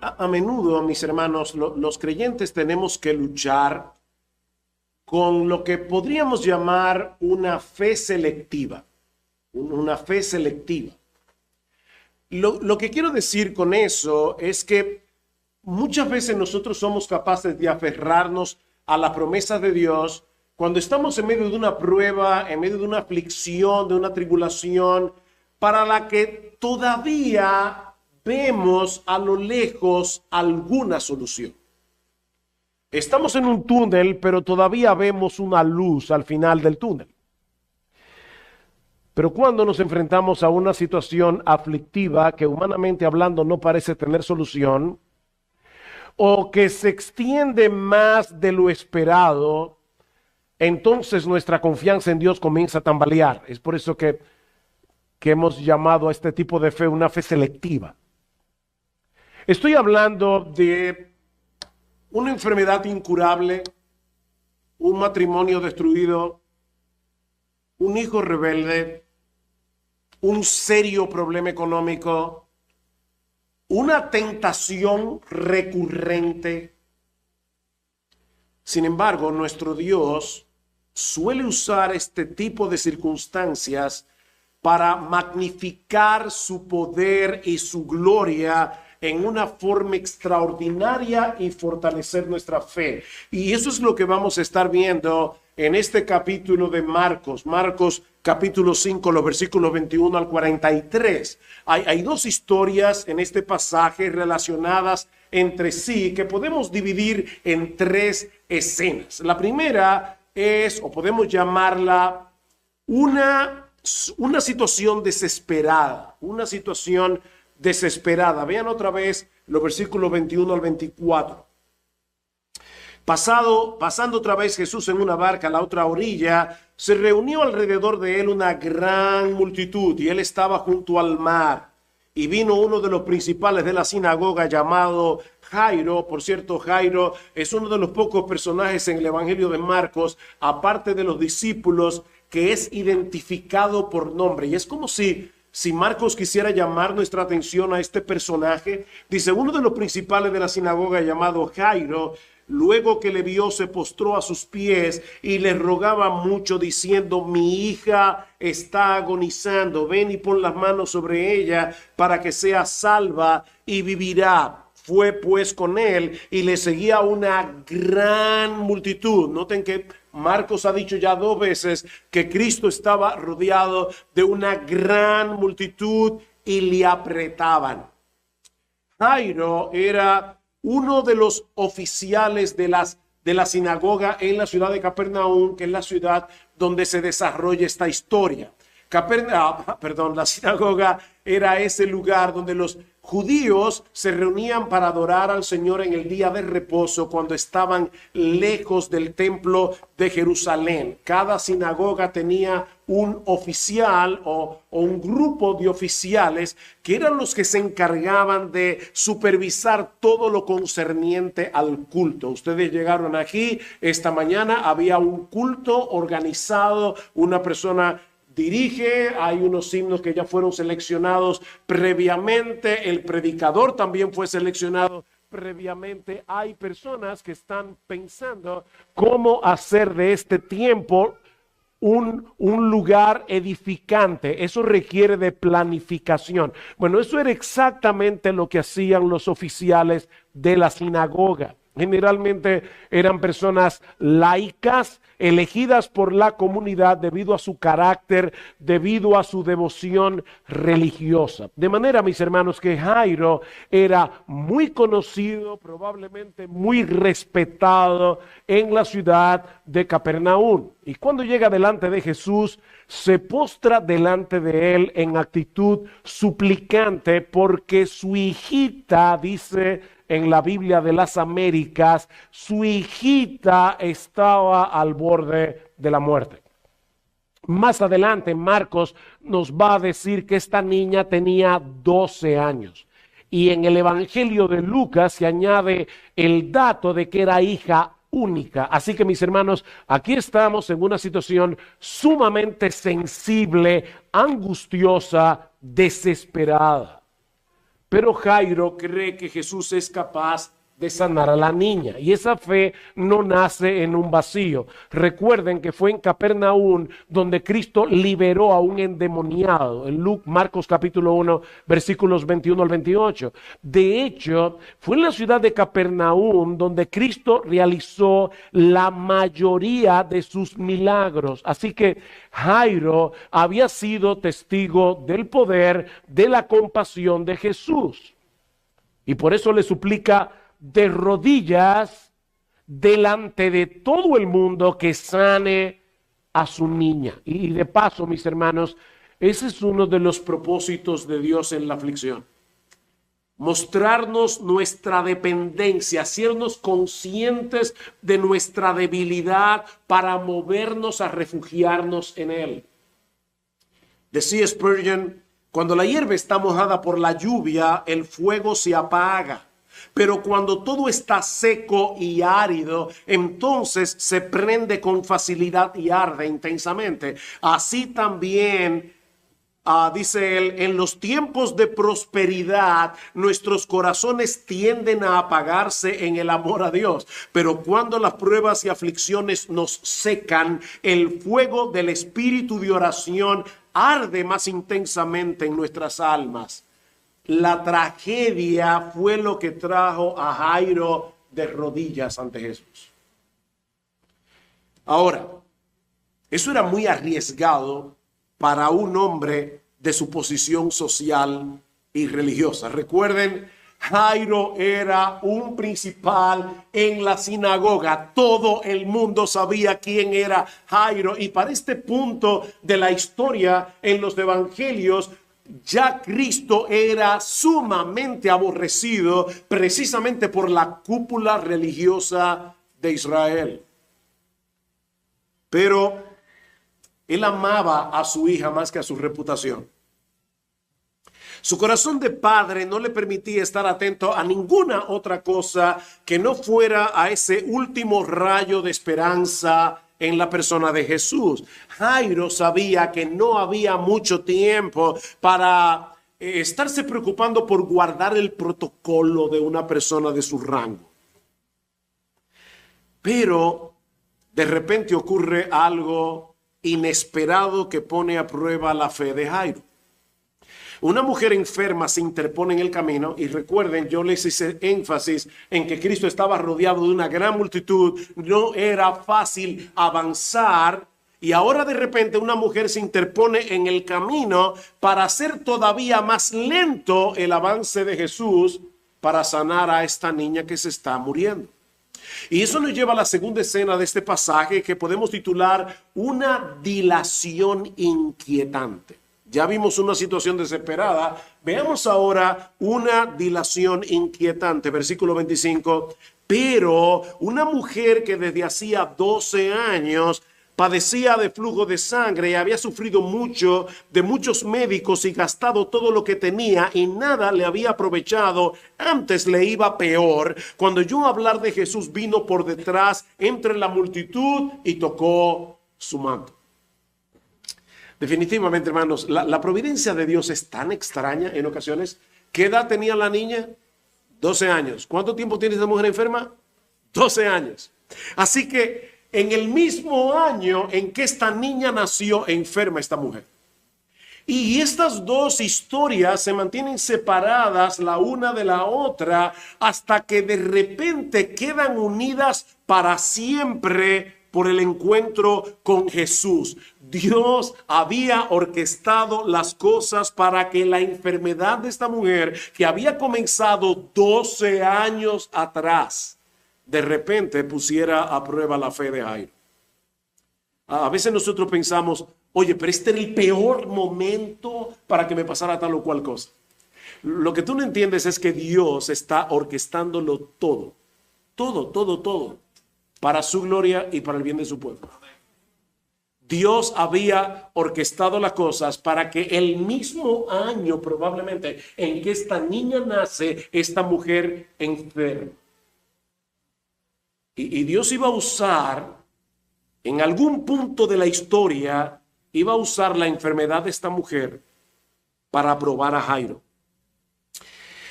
A menudo, mis hermanos, los creyentes tenemos que luchar con lo que podríamos llamar una fe selectiva, una fe selectiva. Lo que quiero decir con eso es que muchas veces nosotros somos capaces de aferrarnos a la promesa de Dios cuando estamos en medio de una prueba, en medio de una aflicción, de una tribulación, para la que todavía vemos a lo lejos alguna solución. Estamos en un túnel, pero todavía vemos una luz al final del túnel. Pero cuando nos enfrentamos a una situación aflictiva que humanamente hablando no parece tener solución, o que se extiende más de lo esperado, entonces nuestra confianza en Dios comienza a tambalear. Es por eso que hemos llamado a este tipo de fe una fe selectiva. Estoy hablando de una enfermedad incurable, un matrimonio destruido, un hijo rebelde, un serio problema económico, una tentación recurrente. Sin embargo, nuestro Dios suele usar este tipo de circunstancias para magnificar su poder y su gloria en una forma extraordinaria y fortalecer nuestra fe. Y eso es lo que vamos a estar viendo en este capítulo de Marcos. Marcos capítulo 5, los versículos 21 al 43. Hay dos historias en este pasaje relacionadas entre sí que podemos dividir en tres escenas. La primera es, o podemos llamarla, una situación desesperada, Vean otra vez los versículos 21 al 24. Pasando otra vez Jesús en una barca a la otra orilla, se reunió alrededor de él una gran multitud y él estaba junto al mar. Y vino uno de los principales de la sinagoga llamado Jairo. Por cierto, Jairo es uno de los pocos personajes en el Evangelio de Marcos, aparte de los discípulos, que es identificado por nombre. Y es como si Marcos quisiera llamar nuestra atención a este personaje. Dice, uno de los principales de la sinagoga llamado Jairo, luego que le vio, se postró a sus pies y le rogaba mucho diciendo, mi hija está agonizando, ven y pon las manos sobre ella para que sea salva y vivirá. Fue pues con él y le seguía una gran multitud. Noten que Marcos ha dicho ya 2 veces que Cristo estaba rodeado de una gran multitud y le apretaban. Jairo era uno de los oficiales de la sinagoga en la ciudad de Capernaum, que es la ciudad donde se desarrolla esta historia. La sinagoga era ese lugar donde los judíos se reunían para adorar al Señor en el día de reposo cuando estaban lejos del templo de Jerusalén. Cada sinagoga tenía un oficial o un grupo de oficiales que eran los que se encargaban de supervisar todo lo concerniente al culto. Ustedes llegaron aquí esta mañana, había un culto organizado, una persona dirige, hay unos himnos que ya fueron seleccionados previamente, el predicador también fue seleccionado previamente. Hay personas que están pensando cómo hacer de este tiempo un lugar edificante. Eso requiere de planificación. Bueno, eso era exactamente lo que hacían los oficiales de la sinagoga. Generalmente eran personas laicas, elegidas por la comunidad debido a su carácter, debido a su devoción religiosa. De manera, mis hermanos, que Jairo era muy conocido, probablemente muy respetado en la ciudad de Capernaum. Y cuando llega delante de Jesús, se postra delante de él en actitud suplicante porque su hijita, dice en la Biblia de las Américas, su hijita estaba al borde de la muerte. Más adelante Marcos nos va a decir que esta niña tenía 12 años. Y en el Evangelio de Lucas se añade el dato de que era hija única. Así que, mis hermanos, aquí estamos en una situación sumamente sensible, angustiosa, desesperada. Pero Jairo cree que Jesús es capaz de sanar a la niña. Y esa fe no nace en un vacío. Recuerden que fue en Capernaum donde Cristo liberó a un endemoniado. En Marcos capítulo 1, versículos 21 al 28. De hecho, fue en la ciudad de Capernaum donde Cristo realizó la mayoría de sus milagros. Así que Jairo había sido testigo del poder, de la compasión de Jesús. Y por eso le suplica de rodillas delante de todo el mundo que sane a su niña. Y de paso, mis hermanos, ese es uno de los propósitos de Dios en la aflicción. Mostrarnos nuestra dependencia, hacernos conscientes de nuestra debilidad para movernos a refugiarnos en Él. Decía Spurgeon, cuando la hierba está mojada por la lluvia, el fuego se apaga. Pero cuando todo está seco y árido, entonces se prende con facilidad y arde intensamente. Así también, dice él, en los tiempos de prosperidad, nuestros corazones tienden a apagarse en el amor a Dios. Pero cuando las pruebas y aflicciones nos secan, el fuego del espíritu de oración arde más intensamente en nuestras almas. La tragedia fue lo que trajo a Jairo de rodillas ante Jesús. Ahora, eso era muy arriesgado para un hombre de su posición social y religiosa. Recuerden, Jairo era un principal en la sinagoga. Todo el mundo sabía quién era Jairo. Y para este punto de la historia en los evangelios, ya Cristo era sumamente aborrecido precisamente por la cúpula religiosa de Israel. Pero él amaba a su hija más que a su reputación. Su corazón de padre no le permitía estar atento a ninguna otra cosa que no fuera a ese último rayo de esperanza en la persona de Jesús. Jairo sabía que no había mucho tiempo para estarse preocupando por guardar el protocolo de una persona de su rango. Pero de repente ocurre algo inesperado que pone a prueba la fe de Jairo. Una mujer enferma se interpone en el camino y recuerden, yo les hice énfasis en que Cristo estaba rodeado de una gran multitud, no era fácil avanzar y ahora de repente una mujer se interpone en el camino para hacer todavía más lento el avance de Jesús para sanar a esta niña que se está muriendo. Y eso nos lleva a la segunda escena de este pasaje que podemos titular una dilación inquietante. Ya vimos una situación desesperada. Veamos ahora una dilación inquietante. Versículo 25. Pero una mujer que desde hacía 12 años padecía de flujo de sangre y había sufrido mucho de muchos médicos y gastado todo lo que tenía y nada le había aprovechado, antes le iba peor. Cuando oyó hablar de Jesús, vino por detrás entre la multitud y tocó su manto. Definitivamente, hermanos, la providencia de Dios es tan extraña en ocasiones. ¿Qué edad tenía la niña? 12 años. ¿Cuánto tiempo tiene esta mujer enferma? 12 años. Así que en el mismo año en que esta niña nació, enferma esta mujer. Y estas dos historias se mantienen separadas la una de la otra hasta que de repente quedan unidas para siempre por el encuentro con Jesús. Dios había orquestado las cosas para que la enfermedad de esta mujer, que había comenzado 12 años atrás, de repente pusiera a prueba la fe de Jairo. A veces nosotros pensamos, oye, pero este era el peor momento para que me pasara tal o cual cosa. Lo que tú no entiendes es que Dios está orquestándolo todo, para su gloria y para el bien de su pueblo. Dios había orquestado las cosas para que el mismo año probablemente en que esta niña nace, esta mujer enferma. Y Dios iba a usar, en algún punto de la historia, iba a usar la enfermedad de esta mujer para probar a Jairo.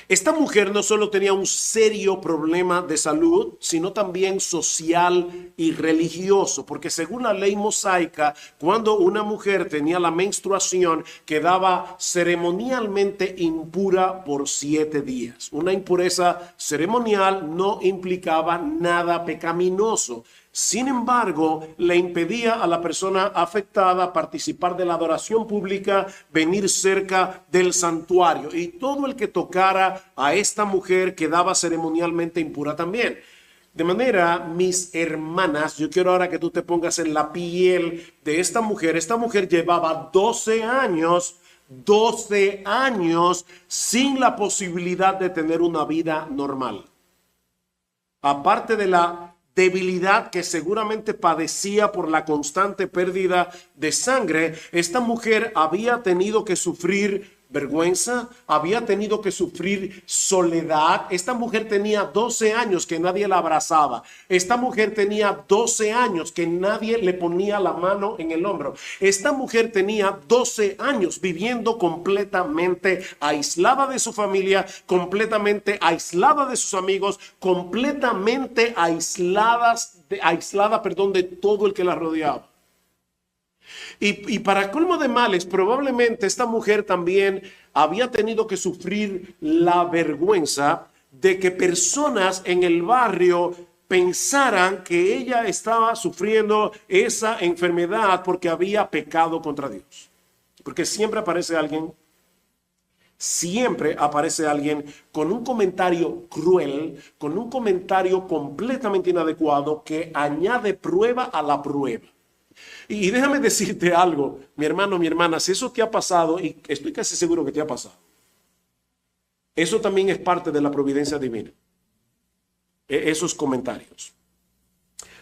Esta mujer no solo tenía un serio problema de salud, sino también social y religioso, porque según la ley mosaica, cuando una mujer tenía la menstruación, quedaba ceremonialmente impura por 7 días. Una impureza ceremonial no implicaba nada pecaminoso. Sin embargo, le impedía a la persona afectada participar de la adoración pública, venir cerca del santuario. Y todo el que tocara a esta mujer quedaba ceremonialmente impura también. De manera, mis hermanas, yo quiero ahora que tú te pongas en la piel de esta mujer. Esta mujer llevaba 12 años sin la posibilidad de tener una vida normal. Aparte de la debilidad que seguramente padecía por la constante pérdida de sangre, esta mujer había tenido que sufrir vergüenza, había tenido que sufrir soledad. Esta mujer tenía 12 años que nadie la abrazaba. Esta mujer tenía 12 años que nadie le ponía la mano en el hombro. Esta mujer tenía 12 años viviendo completamente aislada de su familia, completamente aislada de sus amigos, completamente aislada de todo el que la rodeaba. Y para colmo de males, probablemente esta mujer también había tenido que sufrir la vergüenza de que personas en el barrio pensaran que ella estaba sufriendo esa enfermedad porque había pecado contra Dios. Porque siempre aparece alguien con un comentario cruel, con un comentario completamente inadecuado que añade prueba a la prueba. Y déjame decirte algo, mi hermano, mi hermana, si eso te ha pasado, y estoy casi seguro que te ha pasado, eso también es parte de la providencia divina. Esos comentarios.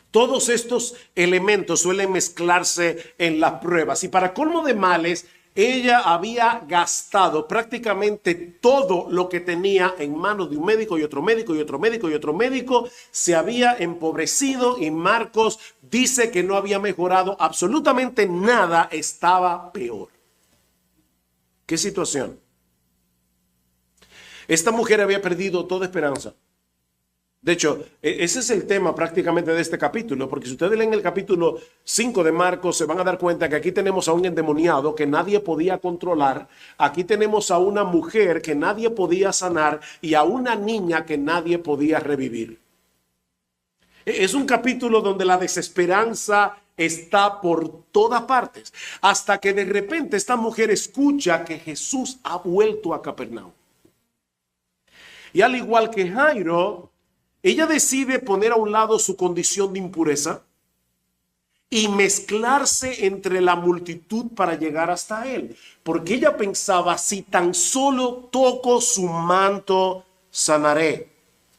Todos estos elementos suelen mezclarse en las pruebas. Y para colmo de males, ella había gastado prácticamente todo lo que tenía en manos de un médico y otro médico y otro médico y otro médico. Se había empobrecido y Marcos dice que no había mejorado absolutamente nada, estaba peor. ¿Qué situación? Esta mujer había perdido toda esperanza. De hecho, ese es el tema prácticamente de este capítulo, porque si ustedes leen el capítulo 5 de Marcos, se van a dar cuenta que aquí tenemos a un endemoniado que nadie podía controlar, aquí tenemos a una mujer que nadie podía sanar y a una niña que nadie podía revivir. Es un capítulo donde la desesperanza está por todas partes, hasta que de repente esta mujer escucha que Jesús ha vuelto a Capernaum. Y al igual que Jairo, ella decide poner a un lado su condición de impureza y mezclarse entre la multitud para llegar hasta él. Porque ella pensaba, si tan solo toco su manto, sanaré.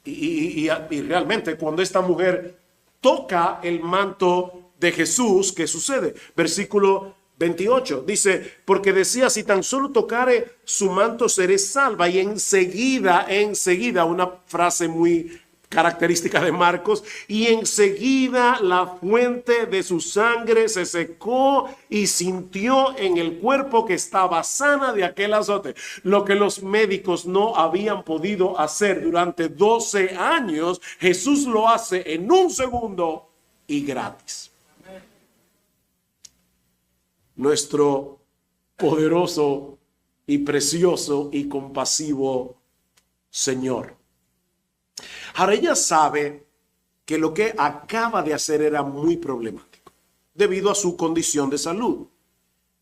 Y realmente cuando esta mujer toca el manto de Jesús, ¿qué sucede? Versículo 28 dice, porque decía, si tan solo tocare su manto, seré salva. Y enseguida, una frase muy característica de Marcos, y enseguida la fuente de su sangre se secó y sintió en el cuerpo que estaba sana de aquel azote. Lo que los médicos no habían podido hacer durante 12 años, Jesús lo hace en un segundo y gratis. Nuestro poderoso y precioso y compasivo Señor. Ahora ella sabe que lo que acaba de hacer era muy problemático debido a su condición de salud.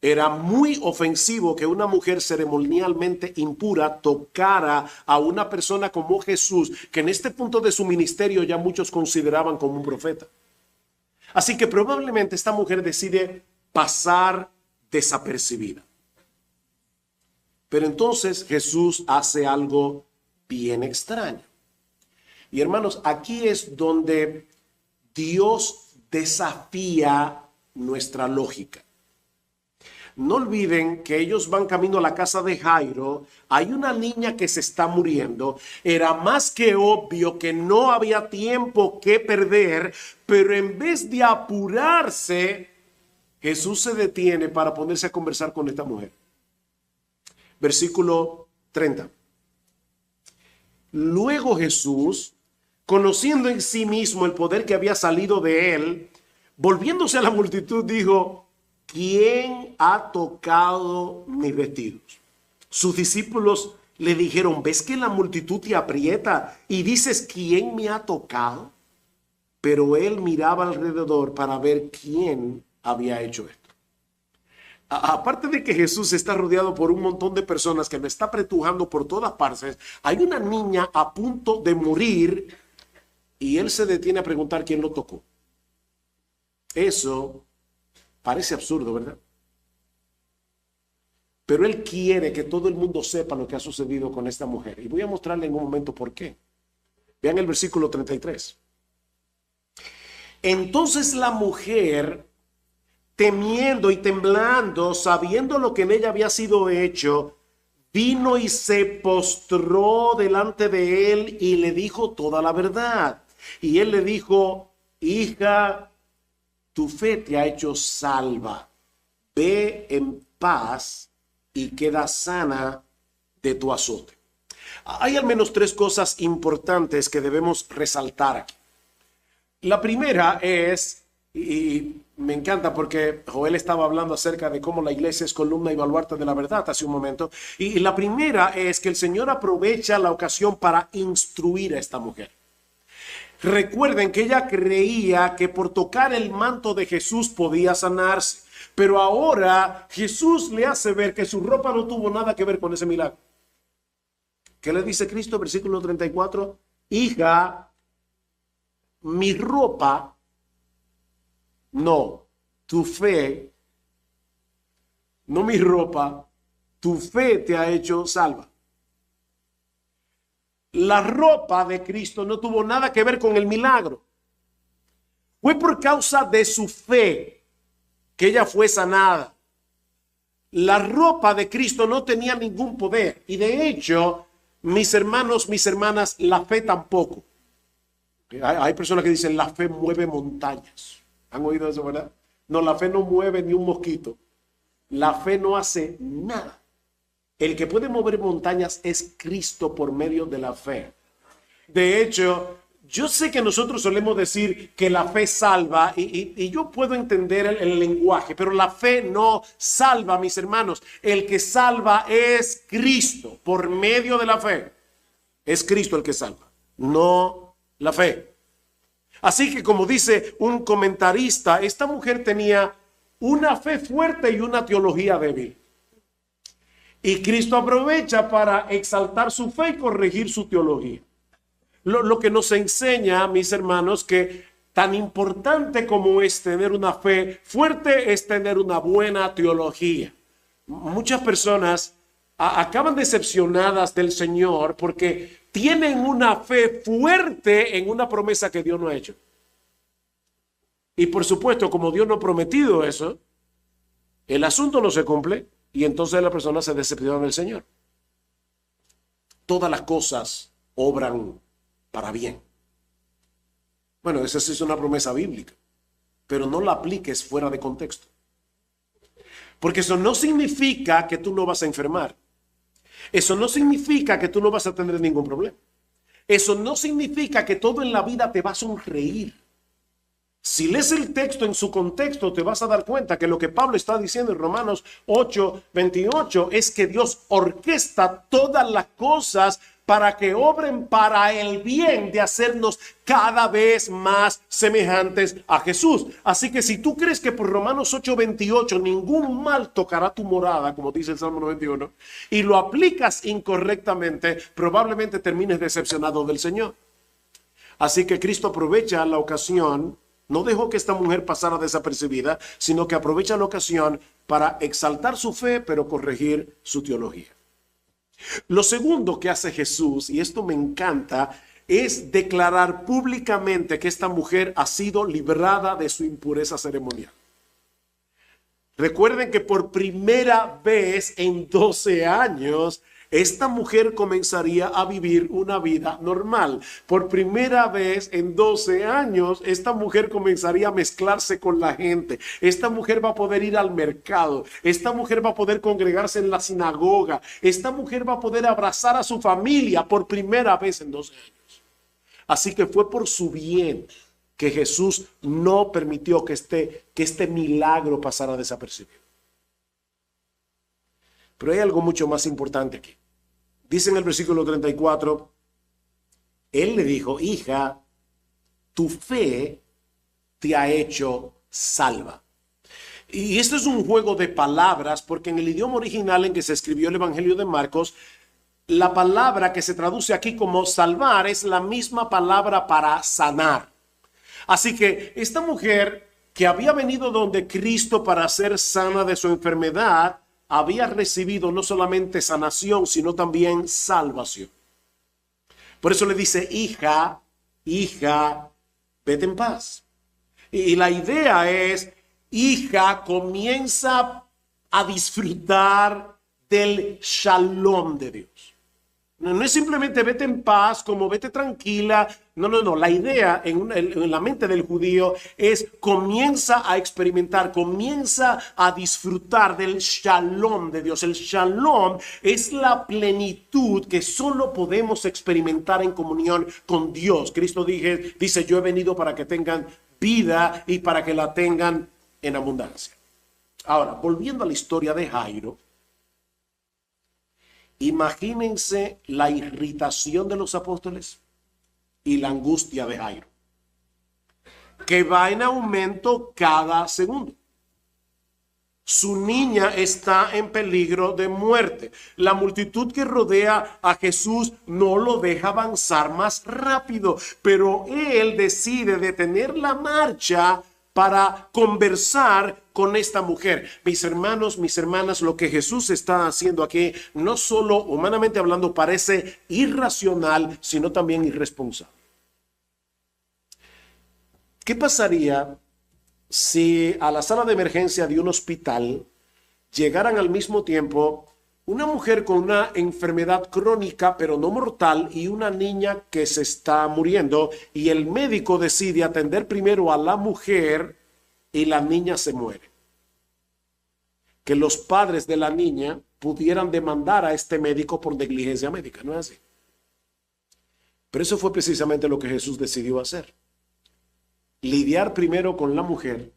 Era muy ofensivo que una mujer ceremonialmente impura tocara a una persona como Jesús, que en este punto de su ministerio ya muchos consideraban como un profeta. Así que probablemente esta mujer decide pasar desapercibida. Pero entonces Jesús hace algo bien extraño. Y hermanos, aquí es donde Dios desafía nuestra lógica. No olviden que ellos van camino a la casa de Jairo. Hay una niña que se está muriendo. Era más que obvio que no había tiempo que perder, pero en vez de apurarse, Jesús se detiene para ponerse a conversar con esta mujer. Versículo 30. Luego Jesús, conociendo en sí mismo el poder que había salido de él, volviéndose a la multitud, dijo: ¿quién ha tocado mis vestidos? Sus discípulos le dijeron: ¿ves que la multitud te aprieta y dices: ¿quién me ha tocado? Pero él miraba alrededor para ver quién había hecho esto. Aparte de que Jesús está rodeado por un montón de personas que lo está apretujando por todas partes, hay una niña a punto de morir y él se detiene a preguntar quién lo tocó. Eso parece absurdo, ¿verdad? Pero él quiere que todo el mundo sepa lo que ha sucedido con esta mujer. Y voy a mostrarle en un momento por qué. Vean el versículo 33. Entonces la mujer, temiendo y temblando, sabiendo lo que en ella había sido hecho, vino y se postró delante de él y le dijo toda la verdad. Y él le dijo: hija, tu fe te ha hecho salva. Ve en paz y queda sana de tu azote. Hay al menos tres cosas importantes que debemos resaltar aquí. La primera es, y me encanta porque Joel estaba hablando acerca de cómo la iglesia es columna y baluarte de la verdad hace un momento. Y la primera es que el Señor aprovecha la ocasión para instruir a esta mujer. Recuerden que ella creía que por tocar el manto de Jesús podía sanarse. Pero ahora Jesús le hace ver que su ropa no tuvo nada que ver con ese milagro. ¿Qué le dice Cristo? Versículo 34. Hija, mi ropa, no, tu fe, no mi ropa, tu fe te ha hecho salva. La ropa de Cristo no tuvo nada que ver con el milagro. Fue por causa de su fe que ella fue sanada. La ropa de Cristo no tenía ningún poder. Y de hecho, mis hermanos, mis hermanas, la fe tampoco. Hay personas que dicen: la fe mueve montañas. ¿Han oído eso, verdad? No, la fe no mueve ni un mosquito. La fe no hace nada. El que puede mover montañas es Cristo por medio de la fe. De hecho, yo sé que nosotros solemos decir que la fe salva y yo puedo entender el lenguaje, pero la fe no salva, mis hermanos. El que salva es Cristo por medio de la fe. Es Cristo el que salva, no la fe. Así que, como dice un comentarista, esta mujer tenía una fe fuerte y una teología débil. Y Cristo aprovecha para exaltar su fe y corregir su teología. Lo que nos enseña, mis hermanos, que tan importante como es tener una fe fuerte es tener una buena teología. Muchas personas acaban decepcionadas del Señor porque tienen una fe fuerte en una promesa que Dios no ha hecho. Y por supuesto, como Dios no ha prometido eso, el asunto no se cumple y entonces la persona se decepciona del Señor. Todas las cosas obran para bien. Bueno, esa sí es una promesa bíblica, pero no la apliques fuera de contexto. Porque eso no significa que tú no vas a enfermar. Eso no significa que tú no vas a tener ningún problema. Eso no significa que todo en la vida te va a sonreír. Si lees el texto en su contexto, te vas a dar cuenta que lo que Pablo está diciendo en Romanos 8:28 es que Dios orquesta todas las cosas para que obren para el bien de hacernos cada vez más semejantes a Jesús. Así que si tú crees que por Romanos 8:28 ningún mal tocará tu morada, como dice el Salmo 91, y lo aplicas incorrectamente, probablemente termines decepcionado del Señor. Así que Cristo aprovecha la ocasión. No dejó que esta mujer pasara desapercibida, sino que aprovecha la ocasión para exaltar su fe, pero corregir su teología. Lo segundo que hace Jesús, y esto me encanta, es declarar públicamente que esta mujer ha sido librada de su impureza ceremonial. Recuerden que por primera vez en 12 años, esta mujer comenzaría a vivir una vida normal. Por primera vez en 12 años, esta mujer comenzaría a mezclarse con la gente. Esta mujer va a poder ir al mercado. Esta mujer va a poder congregarse en la sinagoga. Esta mujer va a poder abrazar a su familia por primera vez en 12 años. Así que fue por su bien que Jesús no permitió que este milagro pasara desapercibido. Pero hay algo mucho más importante aquí. Dice en el versículo 34, él le dijo, hija, tu fe te ha hecho salva. Y esto es un juego de palabras, porque en el idioma original en que se escribió el Evangelio de Marcos, la palabra que se traduce aquí como salvar es la misma palabra para sanar. Así que esta mujer que había venido donde Cristo para ser sana de su enfermedad, había recibido no solamente sanación, sino también salvación. Por eso le dice, hija, vete en paz. Y la idea es, hija, comienza a disfrutar del shalom de Dios. No es simplemente vete en paz, como vete tranquila. No. La idea en la mente del judío es comienza a experimentar, comienza a disfrutar del shalom de Dios. El shalom es la plenitud que solo podemos experimentar en comunión con Dios. Cristo dice, yo he venido para que tengan vida y para que la tengan en abundancia. Ahora, volviendo a la historia de Jairo, imagínense la irritación de los apóstoles y la angustia de Jairo, que va en aumento cada segundo. Su niña está en peligro de muerte. La multitud que rodea a Jesús no lo deja avanzar más rápido, pero él decide detener la marcha para conversar con esta mujer. Mis hermanos, mis hermanas, lo que Jesús está haciendo aquí, no solo humanamente hablando parece irracional, sino también irresponsable. ¿Qué pasaría si a la sala de emergencia de un hospital llegaran al mismo tiempo una mujer con una enfermedad crónica pero no mortal y una niña que se está muriendo, y el médico decide atender primero a la mujer y la niña se muere? Que los padres de la niña pudieran demandar a este médico por negligencia médica, ¿no es así? Pero eso fue precisamente lo que Jesús decidió hacer. Lidiar primero con la mujer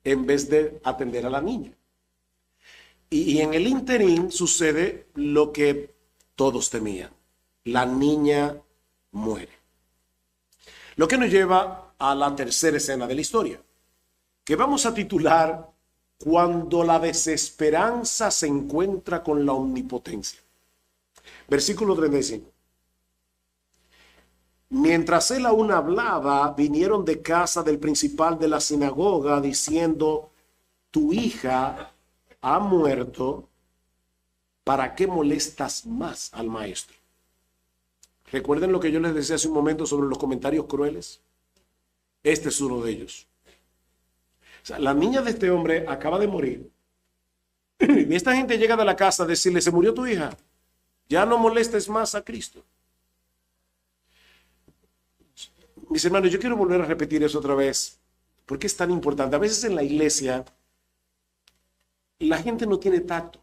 en vez de atender a la niña. Y en el interín sucede lo que todos temían. La niña muere. Lo que nos lleva a la tercera escena de la historia, que vamos a titular Cuando la desesperanza se encuentra con la omnipotencia. Versículo 35. Mientras él aún hablaba, vinieron de casa del principal de la sinagoga diciendo, tu hija ha muerto, ¿para qué molestas más al maestro? ¿Recuerden lo que yo les decía hace un momento sobre los comentarios crueles? Este es uno de ellos. O sea, la niña de este hombre acaba de morir. Y esta gente llega de la casa a decirle, se murió tu hija, ya no molestes más a Cristo. Mis hermanos, yo quiero volver a repetir eso otra vez, porque es tan importante. A veces en la iglesia la gente no tiene tacto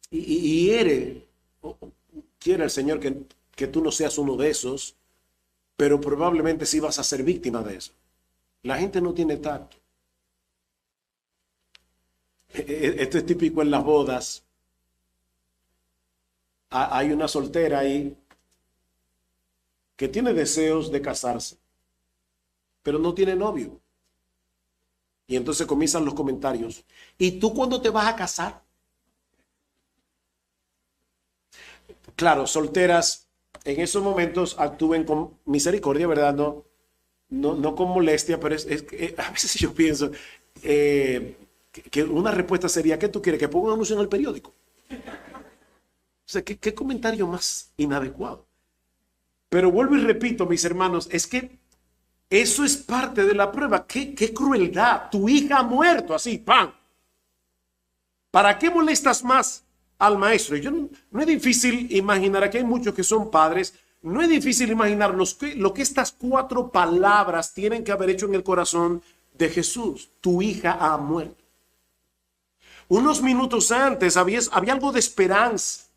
y quiere el Señor que tú no seas uno de esos, pero probablemente sí vas a ser víctima de eso. La gente no tiene tacto. Esto es típico en las bodas. Hay una soltera ahí que tiene deseos de casarse, pero no tiene novio. Y entonces comienzan los comentarios. ¿Y tú cuándo te vas a casar? Claro, solteras, en esos momentos actúen con misericordia, ¿verdad? No con molestia, pero es que a veces yo pienso que una respuesta sería, ¿qué tú quieres? ¿Que ponga un anuncio en el periódico? O sea, ¿qué comentario más inadecuado? Pero vuelvo y repito, mis hermanos, es que eso es parte de la prueba. ¡Qué crueldad! Tu hija ha muerto, así, ¡pam! ¿Para qué molestas más al maestro. No es difícil imaginar, aquí hay muchos que son padres, no es difícil imaginar lo que estas 4 palabras tienen que haber hecho en el corazón de Jesús. Tu hija ha muerto. Unos minutos antes había algo de esperanza,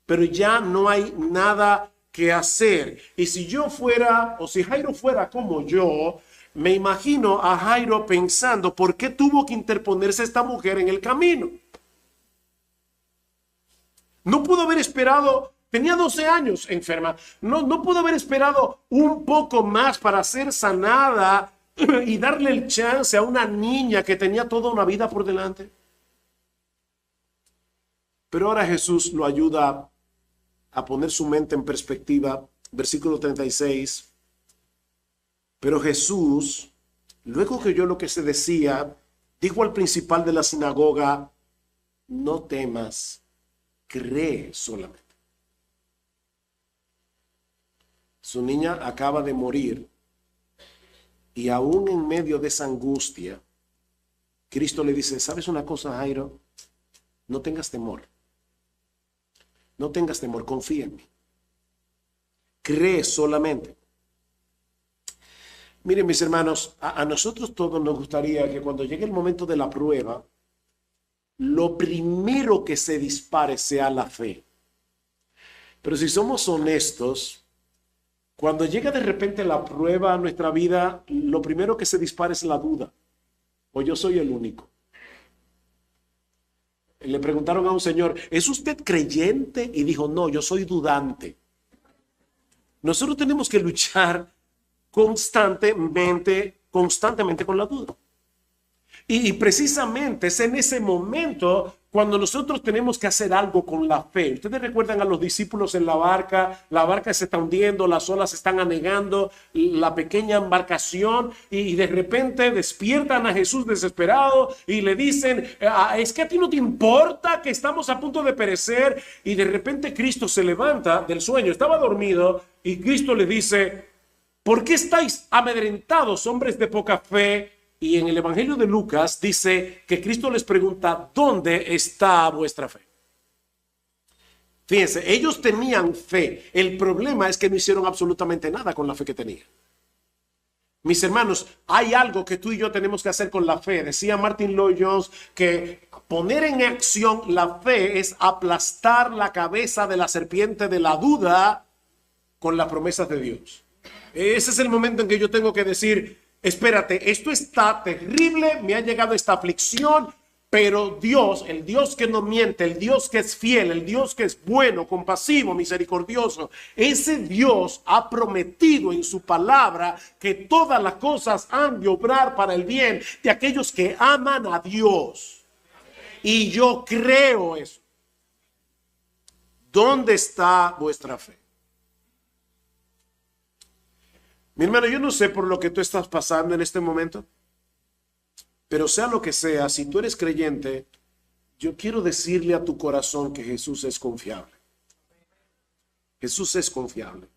pero ya no hay nada que hacer. Y si yo fuera, o si Jairo fuera como yo, me imagino a Jairo pensando, ¿por qué tuvo que interponerse esta mujer en el camino? No pudo haber esperado, tenía 12 años enferma, no pudo haber esperado un poco más para ser sanada y darle el chance a una niña que tenía toda una vida por delante. Pero ahora Jesús lo ayuda a poner su mente en perspectiva. Versículo 36. Pero Jesús, luego que oyó lo que se decía, dijo al principal de la sinagoga, no temas, cree solamente. Su niña acaba de morir y aún en medio de esa angustia, Cristo le dice, ¿sabes una cosa, Jairo? No tengas temor. No tengas temor, confía en mí. Cree solamente. Miren, mis hermanos, a nosotros todos nos gustaría que cuando llegue el momento de la prueba, lo primero que se dispare sea la fe. Pero si somos honestos, cuando llega de repente la prueba a nuestra vida, lo primero que se dispara es la duda. O yo soy el único. Le preguntaron a un señor, ¿es usted creyente? Y dijo, no, yo soy dudante. Nosotros tenemos que luchar constantemente con la duda. Y precisamente es en ese momento cuando nosotros tenemos que hacer algo con la fe. Ustedes recuerdan a los discípulos en la barca se está hundiendo, las olas se están anegando, la pequeña embarcación, y de repente despiertan a Jesús desesperado y le dicen, es que a ti no te importa que estamos a punto de perecer. Y de repente Cristo se levanta del sueño, estaba dormido, y Cristo le dice, ¿por qué estáis amedrentados, hombres de poca fe? Y en el Evangelio de Lucas dice que Cristo les pregunta, ¿dónde está vuestra fe? Fíjense, ellos tenían fe. El problema es que no hicieron absolutamente nada con la fe que tenían. Mis hermanos, hay algo que tú y yo tenemos que hacer con la fe. Decía Martin Lloyd-Jones que poner en acción la fe es aplastar la cabeza de la serpiente de la duda con las promesas de Dios. Ese es el momento en que yo tengo que decir, espérate, esto está terrible, me ha llegado esta aflicción, pero Dios, el Dios que no miente, el Dios que es fiel, el Dios que es bueno, compasivo, misericordioso, ese Dios ha prometido en su palabra que todas las cosas han de obrar para el bien de aquellos que aman a Dios. Y yo creo eso. ¿Dónde está vuestra fe? Mi hermano, yo no sé por lo que tú estás pasando en este momento, pero sea lo que sea, si tú eres creyente, yo quiero decirle a tu corazón que Jesús es confiable. Jesús es confiable.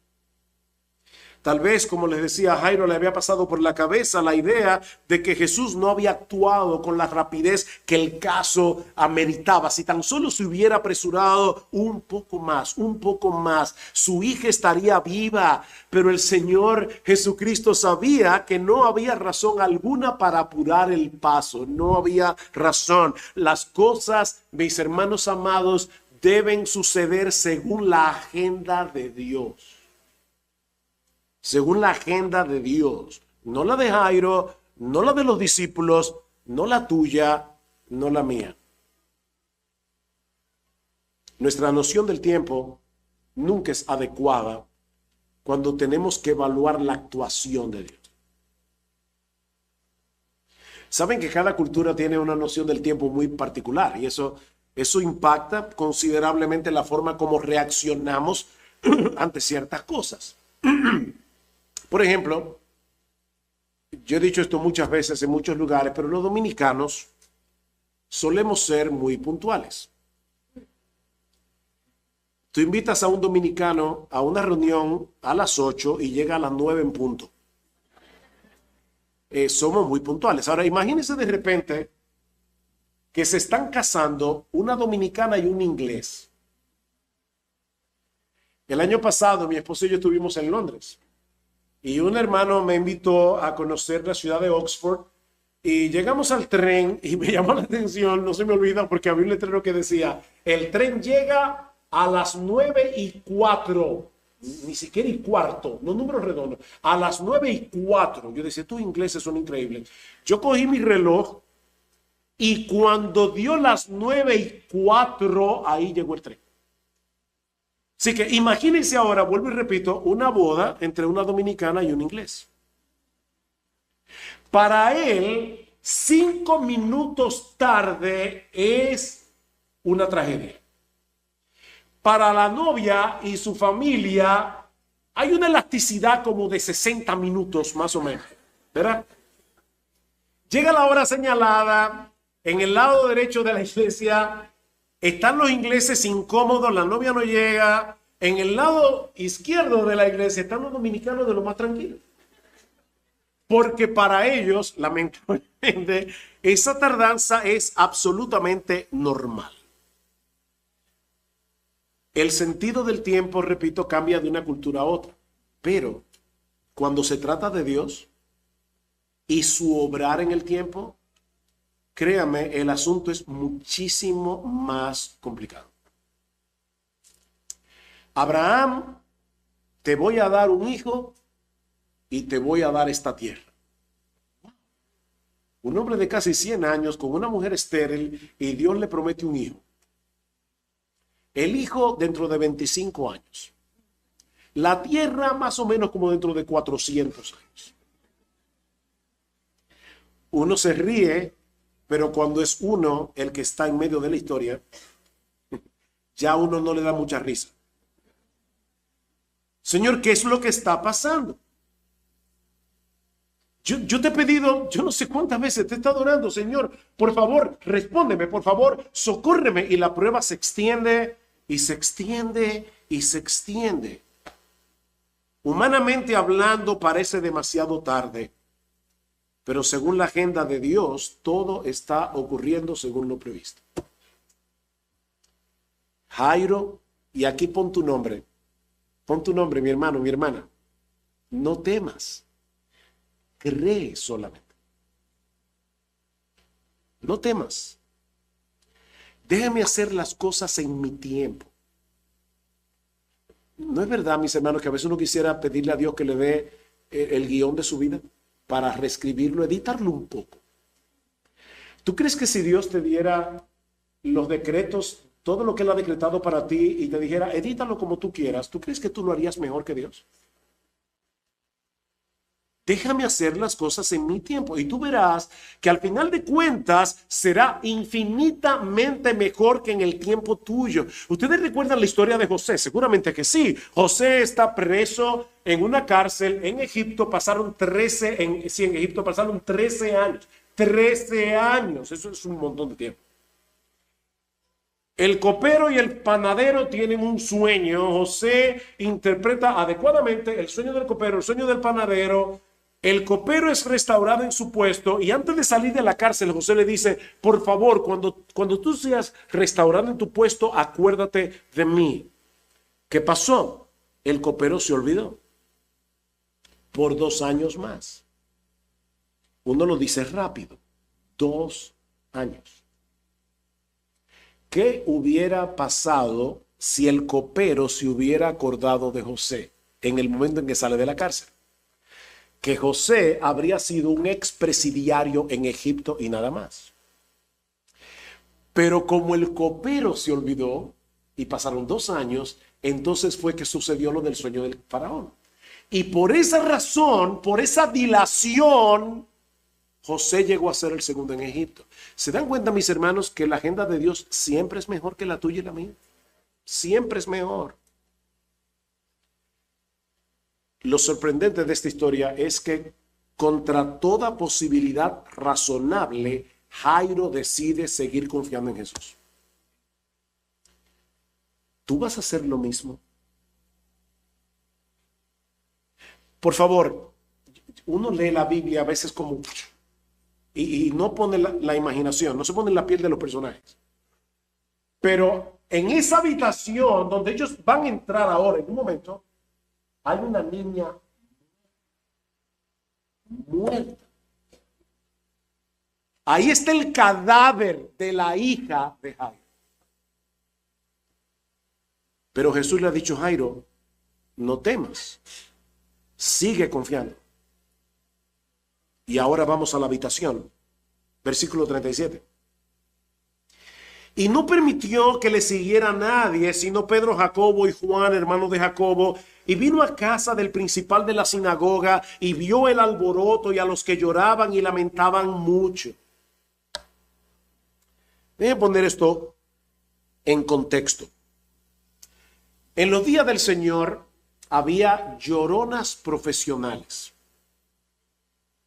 Tal vez, como les decía, a Jairo le había pasado por la cabeza la idea de que Jesús no había actuado con la rapidez que el caso ameritaba. Si tan solo se hubiera apresurado un poco más, su hija estaría viva. Pero el Señor Jesucristo sabía que no había razón alguna para apurar el paso. No había razón. Las cosas, mis hermanos amados, deben suceder según la agenda de Dios. Según la agenda de Dios, no la de Jairo, no la de los discípulos, no la tuya, no la mía. Nuestra noción del tiempo nunca es adecuada cuando tenemos que evaluar la actuación de Dios. Saben que cada cultura tiene una noción del tiempo muy particular y eso impacta considerablemente la forma como reaccionamos ante ciertas cosas. Por ejemplo, yo he dicho esto muchas veces en muchos lugares, pero los dominicanos solemos ser muy puntuales. Tú invitas a un dominicano a una reunión a las 8 y llega a las 9 en punto. Somos muy puntuales. Ahora, imagínense de repente que se están casando una dominicana y un inglés. El año pasado mi esposo y yo estuvimos en Londres y un hermano me invitó a conocer la ciudad de Oxford y llegamos al tren y me llamó la atención, no se me olvida porque había un letrero que decía, el tren llega a las 9:04, ni siquiera y cuarto, no números redondos, a las 9:04. Yo decía, tus ingleses son increíbles. Yo cogí mi reloj y cuando dio las 9:04, ahí llegó el tren. Así que imagínense ahora, vuelvo y repito, una boda entre una dominicana y un inglés. Para él, 5 minutos tarde es una tragedia. Para la novia y su familia hay una elasticidad como de 60 minutos más o menos, ¿verdad? Llega la hora señalada, en el lado derecho de la iglesia están los ingleses incómodos, la novia no llega. En el lado izquierdo de la iglesia están los dominicanos de lo más tranquilos. Porque para ellos, lamentablemente, esa tardanza es absolutamente normal. El sentido del tiempo, repito, cambia de una cultura a otra. Pero cuando se trata de Dios y su obrar en el tiempo, créame, el asunto es muchísimo más complicado. Abraham, te voy a dar un hijo y te voy a dar esta tierra. Un hombre de casi 100 años con una mujer estéril y Dios le promete un hijo. El hijo dentro de 25 años. La tierra más o menos como dentro de 400 años. Uno se ríe, pero cuando es uno el que está en medio de la historia, ya uno no le da mucha risa. Señor, ¿qué es lo que está pasando? Yo te he pedido, yo no sé cuántas veces te he estado orando, Señor, por favor, respóndeme, por favor, socórreme. Y la prueba se extiende y se extiende y se extiende. Humanamente hablando parece demasiado tarde, pero según la agenda de Dios, todo está ocurriendo según lo previsto. Jairo, y aquí pon tu nombre, mi hermano, mi hermana. No temas. Cree solamente. No temas. Déjame hacer las cosas en mi tiempo. ¿No es verdad, mis hermanos, que a veces uno quisiera pedirle a Dios que le dé el guión de su vida para reescribirlo, editarlo un poco? ¿Tú crees que si Dios te diera los decretos, todo lo que Él ha decretado para ti y te dijera, edítalo como tú quieras, ¿tú crees que tú lo harías mejor que Dios? Déjame hacer las cosas en mi tiempo y tú verás que al final de cuentas será infinitamente mejor que en el tiempo tuyo. ¿Ustedes recuerdan la historia de José? Seguramente que sí. José está preso en una cárcel en Egipto. Pasaron 13 años. 13 años. Eso es un montón de tiempo. El copero y el panadero tienen un sueño. José interpreta adecuadamente el sueño del copero, el sueño del panadero. El copero es restaurado en su puesto y antes de salir de la cárcel, José le dice, por favor, cuando tú seas restaurado en tu puesto, acuérdate de mí. ¿Qué pasó? El copero se olvidó por 2 años más. Uno lo dice rápido, 2 años. ¿Qué hubiera pasado si el copero se hubiera acordado de José en el momento en que sale de la cárcel? Que José habría sido un expresidiario en Egipto y nada más. Pero como el copero se olvidó y pasaron 2 años, entonces fue que sucedió lo del sueño del faraón. Y por esa razón, por esa dilación, José llegó a ser el segundo en Egipto. ¿Se dan cuenta, mis hermanos, que la agenda de Dios siempre es mejor que la tuya y la mía? Siempre es mejor. Lo sorprendente de esta historia es que contra toda posibilidad razonable, Jairo decide seguir confiando en Jesús. ¿Tú vas a hacer lo mismo? Por favor, uno lee la Biblia a veces como y no pone la imaginación, no se pone en la piel de los personajes. Pero en esa habitación donde ellos van a entrar ahora, en un momento, hay una niña muerta. Ahí está el cadáver de la hija de Jairo. Pero Jesús le ha dicho a Jairo, no temas, sigue confiando. Y ahora vamos a la habitación. Versículo 37. Y no permitió que le siguiera nadie, sino Pedro, Jacobo y Juan, hermanos de Jacobo, y vino a casa del principal de la sinagoga y vio el alboroto y a los que lloraban y lamentaban mucho. Déjenme poner esto en contexto. En los días del Señor había lloronas profesionales,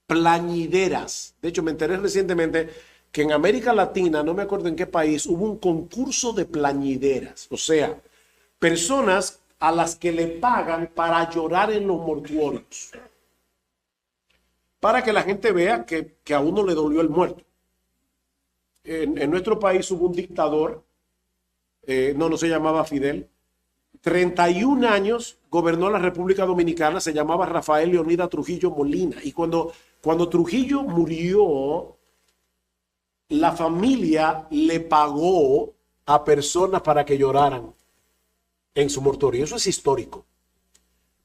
plañideras. De hecho, me enteré recientemente que en América Latina, no me acuerdo en qué país, hubo un concurso de plañideras. O sea, personas a las que le pagan para llorar en los mortuorios. Para que la gente vea que a uno le dolió el muerto. En nuestro país hubo un dictador, no se llamaba Fidel, 31 años gobernó la República Dominicana, se llamaba Rafael Leonidas Trujillo Molina. Y cuando Trujillo murió, la familia le pagó a personas para que lloraran en su mortuorio. Eso es histórico.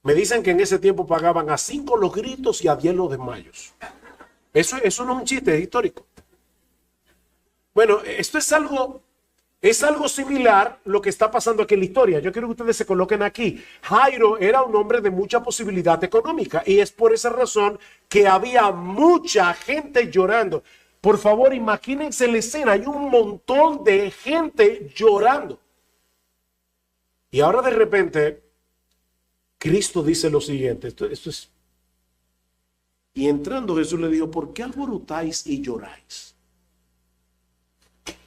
Me dicen que en ese tiempo pagaban a 5 los gritos y a 10 los desmayos. Eso no es un chiste, es histórico. Bueno, esto es algo similar lo que está pasando aquí en la historia. Yo quiero que ustedes se coloquen aquí. Jairo era un hombre de mucha posibilidad económica y es por esa razón que había mucha gente llorando. Por favor, imagínense la escena. Hay un montón de gente llorando. Y ahora de repente, Cristo dice lo siguiente. Esto es. Y entrando Jesús le dijo, ¿por qué alborotáis y lloráis?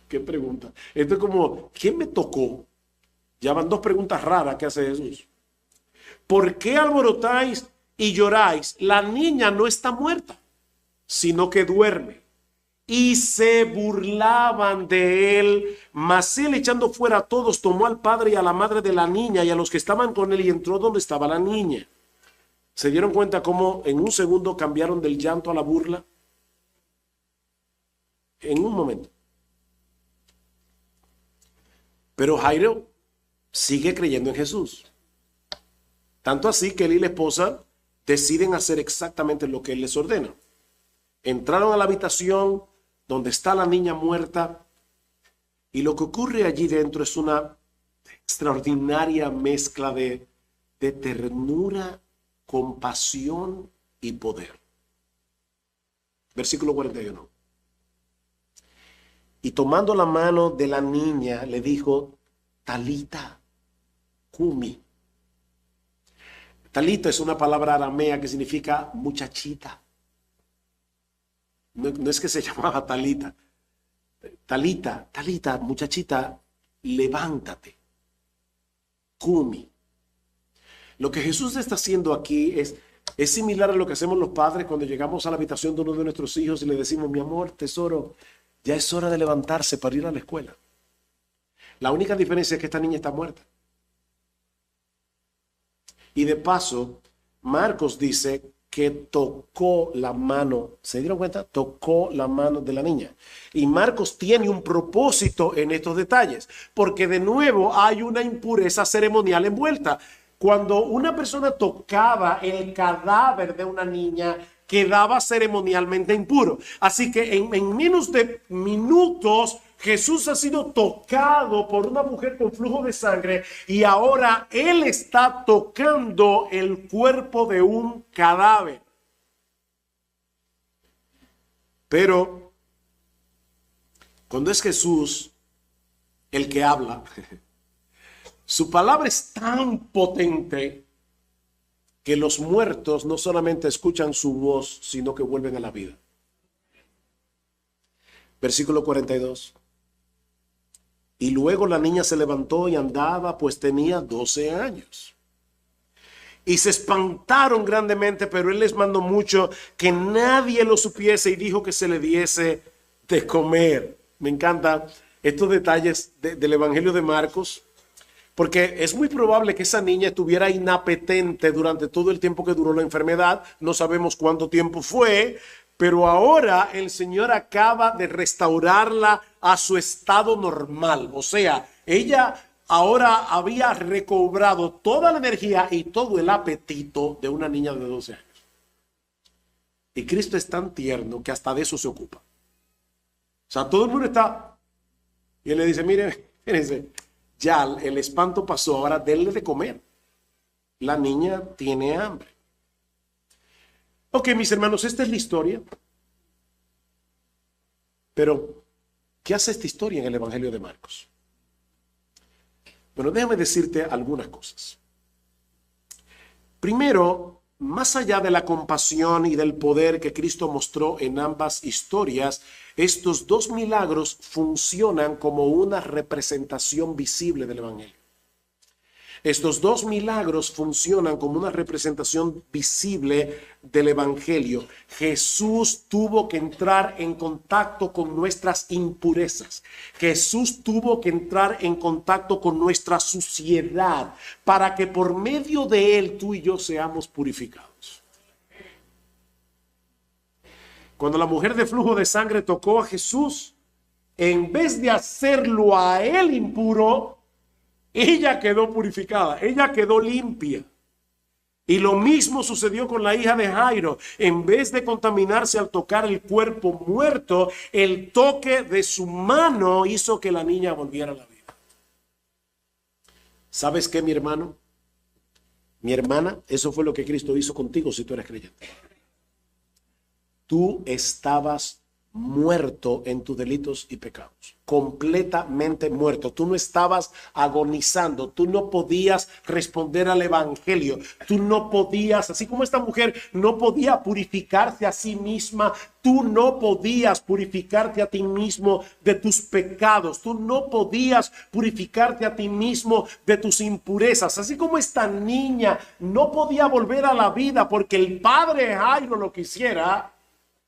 ¿Qué pregunta? Esto es como, ¿quién me tocó? Ya van 2 preguntas raras que hace Jesús. ¿Por qué alborotáis y lloráis? La niña no está muerta, sino que duerme. Y se burlaban de él, mas él, echando fuera a todos, tomó al padre y a la madre de la niña y a los que estaban con él y entró donde estaba la niña. ¿Se dieron cuenta cómo en un segundo cambiaron del llanto a la burla? En un momento. Pero Jairo sigue creyendo en Jesús. Tanto así que él y la esposa deciden hacer exactamente lo que él les ordena. Entraron a la habitación donde está la niña muerta y lo que ocurre allí dentro es una extraordinaria mezcla de ternura, compasión y poder. Versículo 41. Y tomando la mano de la niña, le dijo, Talita, cumi. Talita es una palabra aramea que significa muchachita. No es que se llamaba Talita. Talita, muchachita, levántate. Cumi. Lo que Jesús está haciendo aquí es similar a lo que hacemos los padres cuando llegamos a la habitación de uno de nuestros hijos y le decimos, mi amor, tesoro, ya es hora de levantarse para ir a la escuela. La única diferencia es que esta niña está muerta. Y de paso, Marcos dice que tocó la mano. ¿Se dieron cuenta? Tocó la mano de la niña. Y Marcos tiene un propósito en estos detalles, porque de nuevo hay una impureza ceremonial envuelta. Cuando una persona tocaba el cadáver de una niña, quedaba ceremonialmente impuro. Así que en menos de minutos Jesús ha sido tocado por una mujer con flujo de sangre y ahora él está tocando el cuerpo de un cadáver. Pero cuando es Jesús el que habla, su palabra es tan potente que los muertos no solamente escuchan su voz, sino que vuelven a la vida. Versículo 42. Y luego la niña se levantó y andaba, pues tenía 12 años. y se espantaron grandemente, pero él les mandó mucho que nadie lo supiese y dijo que se le diese de comer. Me encantan estos detalles del Evangelio de Marcos, porque es muy probable que esa niña estuviera inapetente durante todo el tiempo que duró la enfermedad. No sabemos cuánto tiempo fue, pero ahora el Señor acaba de restaurarla a su estado normal. O sea, ella ahora había recobrado toda la energía y todo el apetito de una niña de 12 años. Y Cristo es tan tierno que hasta de eso se ocupa. O sea, todo el mundo está... Y él le dice, mire, fíjense, ya el espanto pasó, ahora denle de comer. La niña tiene hambre. Ok, mis hermanos, esta es la historia. Pero, ¿qué hace esta historia en el Evangelio de Marcos? Bueno, déjame decirte algunas cosas. Primero, más allá de la compasión y del poder que Cristo mostró en ambas historias, estos dos milagros funcionan como una representación visible del Evangelio. Estos dos milagros funcionan como una representación visible del Evangelio. Jesús tuvo que entrar en contacto con nuestras impurezas. Jesús tuvo que entrar en contacto con nuestra suciedad para que por medio de él tú y yo seamos purificados. Cuando la mujer de flujo de sangre tocó a Jesús, en vez de hacerlo a él impuro, ella quedó purificada, ella quedó limpia. Y lo mismo sucedió con la hija de Jairo. En vez de contaminarse al tocar el cuerpo muerto, el toque de su mano hizo que la niña volviera a la vida. ¿Sabes qué, mi hermano? Mi hermana, eso fue lo que Cristo hizo contigo si tú eres creyente. Tú estabas muerto en tus delitos y pecados, completamente muerto. Tú no estabas agonizando, tú no podías responder al evangelio, tú no podías, así como esta mujer no podía purificarse a sí misma, tú no podías purificarte a ti mismo de tus pecados, tú no podías purificarte a ti mismo de tus impurezas, así como esta niña no podía volver a la vida porque el padre Jairo lo quisiera.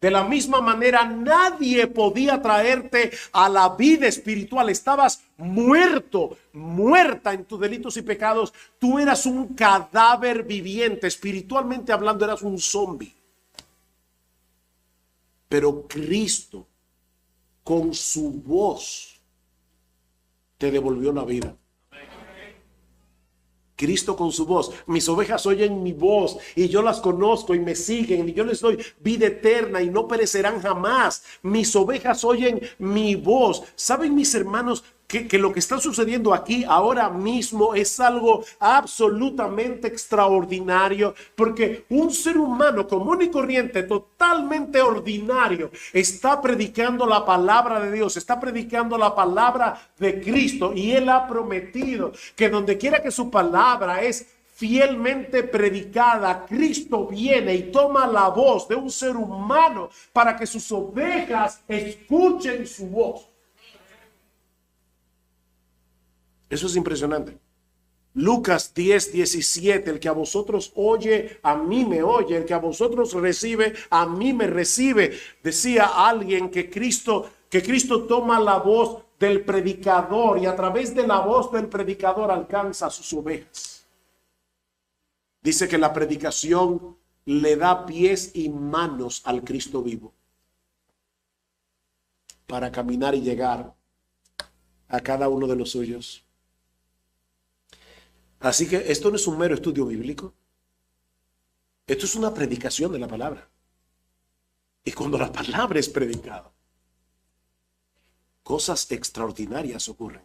De la misma manera, nadie podía traerte a la vida espiritual. Estabas muerto, muerta en tus delitos y pecados. Tú eras un cadáver viviente. Espiritualmente hablando, eras un zombie. Pero Cristo, con su voz, te devolvió la vida. Cristo con su voz. Mis ovejas oyen mi voz y yo las conozco y me siguen y yo les doy vida eterna y no perecerán jamás. Mis ovejas oyen mi voz. ¿Saben, mis hermanos, que lo que está sucediendo aquí ahora mismo es algo absolutamente extraordinario? Porque un ser humano común y corriente, totalmente ordinario, está predicando la palabra de Dios, está predicando la palabra de Cristo, y él ha prometido que donde quiera que su palabra es fielmente predicada, Cristo viene y toma la voz de un ser humano para que sus ovejas escuchen su voz. Eso es impresionante. Lucas 10:17, el que a vosotros oye, a mí me oye, el que a vosotros recibe, a mí me recibe. Decía alguien que Cristo toma la voz del predicador y a través de la voz del predicador alcanza a sus ovejas. Dice que la predicación le da pies y manos al Cristo vivo para caminar y llegar a cada uno de los suyos. Así que esto no es un mero estudio bíblico. Esto es una predicación de la palabra. Y cuando la palabra es predicada, cosas extraordinarias ocurren.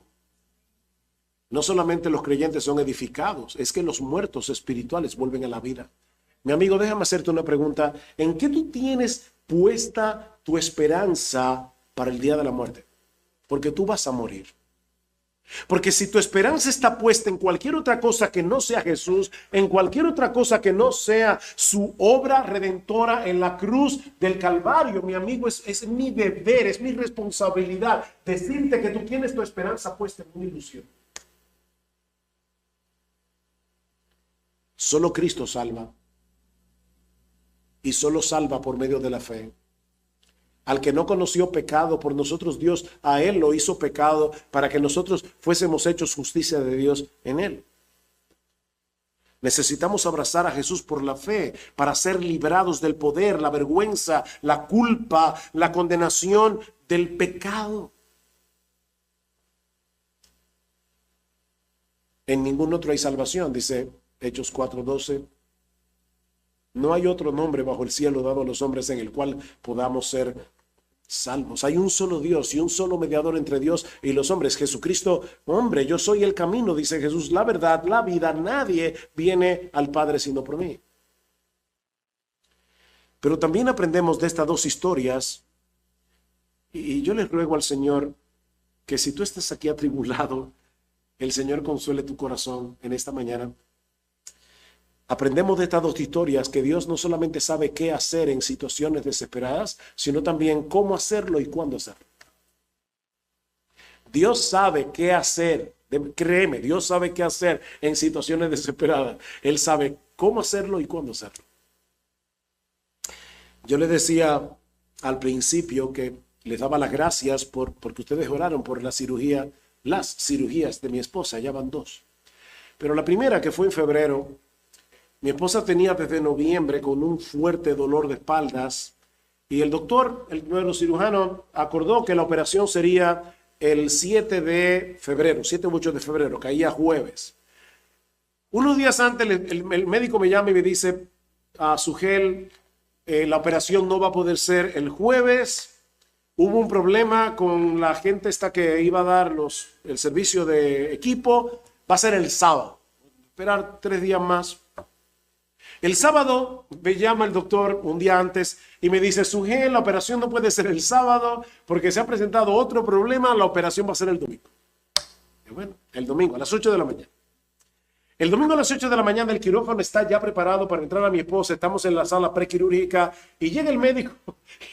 No solamente los creyentes son edificados, es que los muertos espirituales vuelven a la vida. Mi amigo, déjame hacerte una pregunta. ¿En qué tú tienes puesta tu esperanza para el día de la muerte? Porque tú vas a morir. Porque si tu esperanza está puesta en cualquier otra cosa que no sea Jesús, en cualquier otra cosa que no sea su obra redentora en la cruz del Calvario, mi amigo, es mi deber, es mi responsabilidad decirte que tú tienes tu esperanza puesta en una ilusión. Solo Cristo salva. Y solo salva por medio de la fe. Al que no conoció pecado, por nosotros Dios a él lo hizo pecado para que nosotros fuésemos hechos justicia de Dios en él. Necesitamos abrazar a Jesús por la fe para ser librados del poder, la vergüenza, la culpa, la condenación del pecado. En ningún otro hay salvación, dice Hechos 4:12. No hay otro nombre bajo el cielo dado a los hombres en el cual podamos ser salvos. Hay un solo Dios y un solo mediador entre Dios y los hombres, Jesucristo, hombre. Yo soy el camino, dice Jesús, la verdad, la vida. Nadie viene al Padre sino por mí. Pero también aprendemos de estas dos historias, y yo les ruego al Señor que si tú estás aquí atribulado, el Señor consuele tu corazón en esta mañana. Aprendemos de estas dos historias que Dios no solamente sabe qué hacer en situaciones desesperadas, sino también cómo hacerlo y cuándo hacerlo. Dios sabe qué hacer, créeme, Dios sabe qué hacer en situaciones desesperadas. Él sabe cómo hacerlo y cuándo hacerlo. Yo les decía al principio que les daba las gracias porque ustedes oraron por las cirugías de mi esposa, ya van 2. Pero la primera, que fue en febrero, mi esposa tenía desde noviembre con un fuerte dolor de espaldas y el doctor, el neurocirujano, acordó que la operación sería el 7 de febrero, 7 u 8 de febrero, caía jueves. Unos días antes el médico me llama y me dice, a Sugel, la operación no va a poder ser el jueves. Hubo un problema con la gente esta que iba a dar el servicio de equipo, va a ser el sábado. Esperar 3 días más. El sábado me llama el doctor un día antes y me dice, Sugel, la operación no puede ser el sábado porque se ha presentado otro problema, la operación va a ser el domingo. Y bueno, el domingo a las 8 de la mañana. El domingo a las 8 de la mañana el quirófano está ya preparado para entrar a mi esposa, estamos en la sala prequirúrgica y llega el médico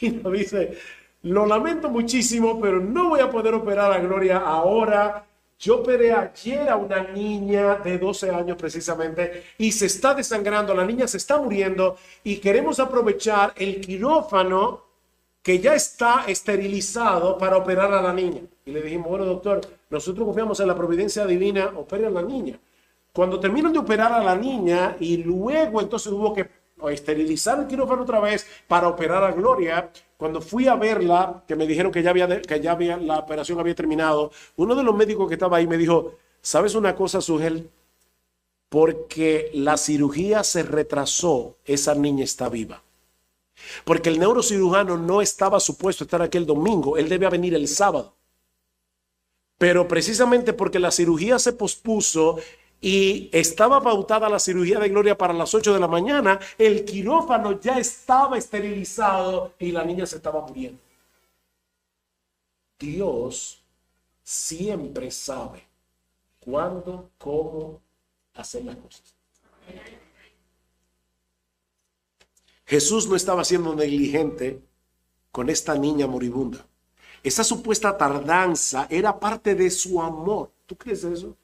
y nos dice, lo lamento muchísimo, pero no voy a poder operar a Gloria ahora. Yo operé ayer a una niña de 12 años precisamente y se está desangrando, la niña se está muriendo y queremos aprovechar el quirófano que ya está esterilizado para operar a la niña. Y le dijimos, bueno doctor, nosotros confiamos en la providencia divina, opere a la niña. Cuando terminan de operar a la niña y luego entonces hubo que esterilizar el quirófano otra vez para operar a Gloria, cuando fui a verla, que me dijeron que la operación había terminado, uno de los médicos que estaba ahí me dijo, ¿sabes una cosa, Sugel? Porque la cirugía se retrasó, esa niña está viva. Porque el neurocirujano no estaba supuesto a estar aquí el domingo, él debía venir el sábado. Pero precisamente porque la cirugía se pospuso y estaba pautada la cirugía de Gloria para las 8 de la mañana, el quirófano ya estaba esterilizado y la niña se estaba muriendo. Dios siempre sabe cuándo, cómo hacer las cosas. Jesús no estaba siendo negligente con esta niña moribunda. Esa supuesta tardanza era parte de su amor. ¿Tú crees eso?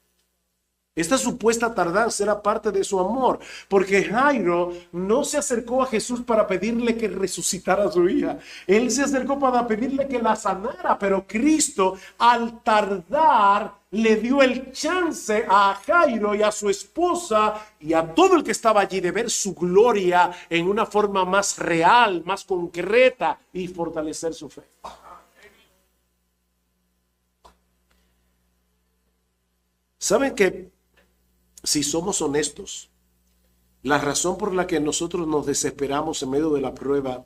Esta supuesta tardanza era parte de su amor, porque Jairo no se acercó a Jesús para pedirle que resucitara a su hija. Él se acercó para pedirle que la sanara, pero Cristo al tardar le dio el chance a Jairo y a su esposa y a todo el que estaba allí de ver su gloria en una forma más real, más concreta y fortalecer su fe. ¿Saben que si somos honestos, la razón por la que nosotros nos desesperamos en medio de la prueba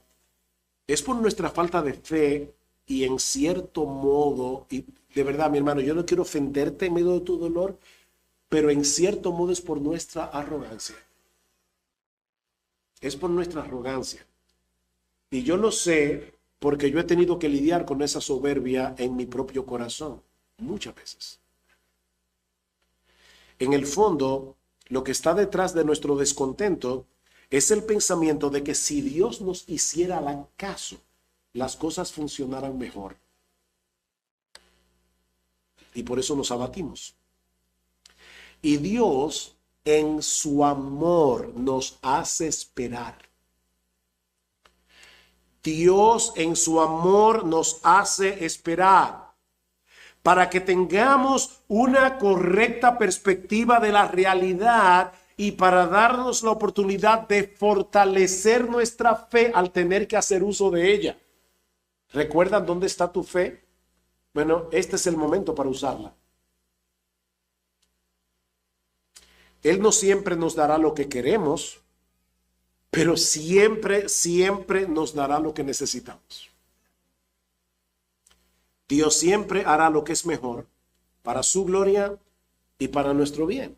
es por nuestra falta de fe y en cierto modo, y de verdad mi hermano, yo no quiero ofenderte en medio de tu dolor, pero en cierto modo es por nuestra arrogancia. Es por nuestra arrogancia. Y yo lo sé porque yo he tenido que lidiar con esa soberbia en mi propio corazón, muchas veces. En el fondo, lo que está detrás de nuestro descontento es el pensamiento de que si Dios nos hiciera caso, las cosas funcionaran mejor. Y por eso nos abatimos. Y Dios, en su amor nos hace esperar. Dios en su amor nos hace esperar para que tengamos una correcta perspectiva de la realidad y para darnos la oportunidad de fortalecer nuestra fe al tener que hacer uso de ella. ¿Recuerdan dónde está tu fe? Bueno, este es el momento para usarla. Él no siempre nos dará lo que queremos, pero siempre nos dará lo que necesitamos. Dios siempre hará lo que es mejor para su gloria y para nuestro bien.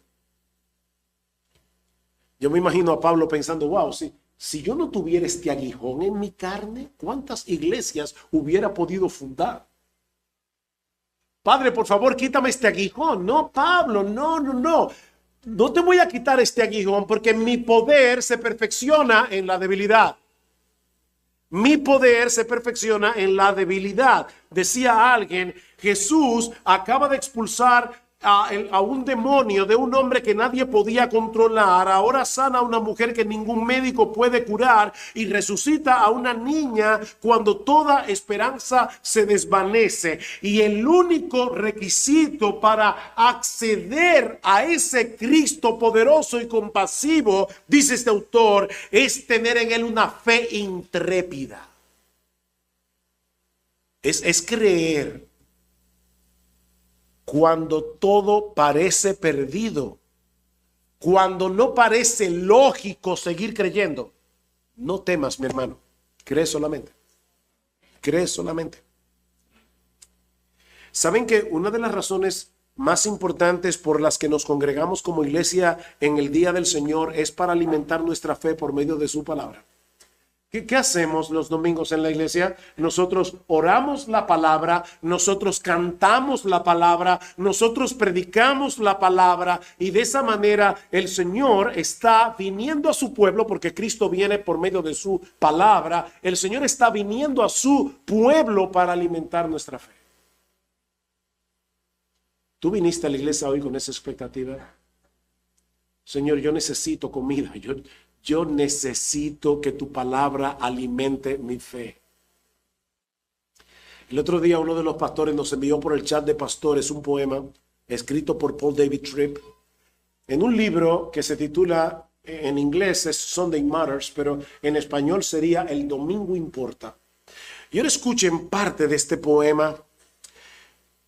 Yo me imagino a Pablo pensando, wow, si yo no tuviera este aguijón en mi carne, ¿cuántas iglesias hubiera podido fundar? Padre, por favor, quítame este aguijón. No, Pablo, no. No te voy a quitar este aguijón porque mi poder se perfecciona en la debilidad. Mi poder se perfecciona en la debilidad. Decía alguien, Jesús acaba de expulsar a un demonio de un hombre que nadie podía controlar. Ahora sana a una mujer que ningún médico puede curar y resucita a una niña cuando toda esperanza se desvanece. Y el único requisito para acceder a ese Cristo poderoso y compasivo, dice este autor, es tener en él una fe intrépida. Es creer cuando todo parece perdido, cuando no parece lógico seguir creyendo. No temas, mi hermano, cree solamente. Cree solamente. ¿Saben que una de las razones más importantes por las que nos congregamos como iglesia en el día del Señor es para alimentar nuestra fe por medio de su palabra? ¿Qué hacemos los domingos en la iglesia? Nosotros oramos la palabra, nosotros cantamos la palabra, nosotros predicamos la palabra y de esa manera el Señor está viniendo a su pueblo porque Cristo viene por medio de su palabra. El Señor está viniendo a su pueblo para alimentar nuestra fe. ¿Tú viniste a la iglesia hoy con esa expectativa? Señor, yo necesito comida, yo necesito que tu palabra alimente mi fe. El otro día uno de los pastores nos envió por el chat de pastores un poema escrito por Paul David Tripp en un libro que se titula, en inglés es Sunday Matters, pero en español sería El Domingo Importa. Y ahora escuchen parte de este poema.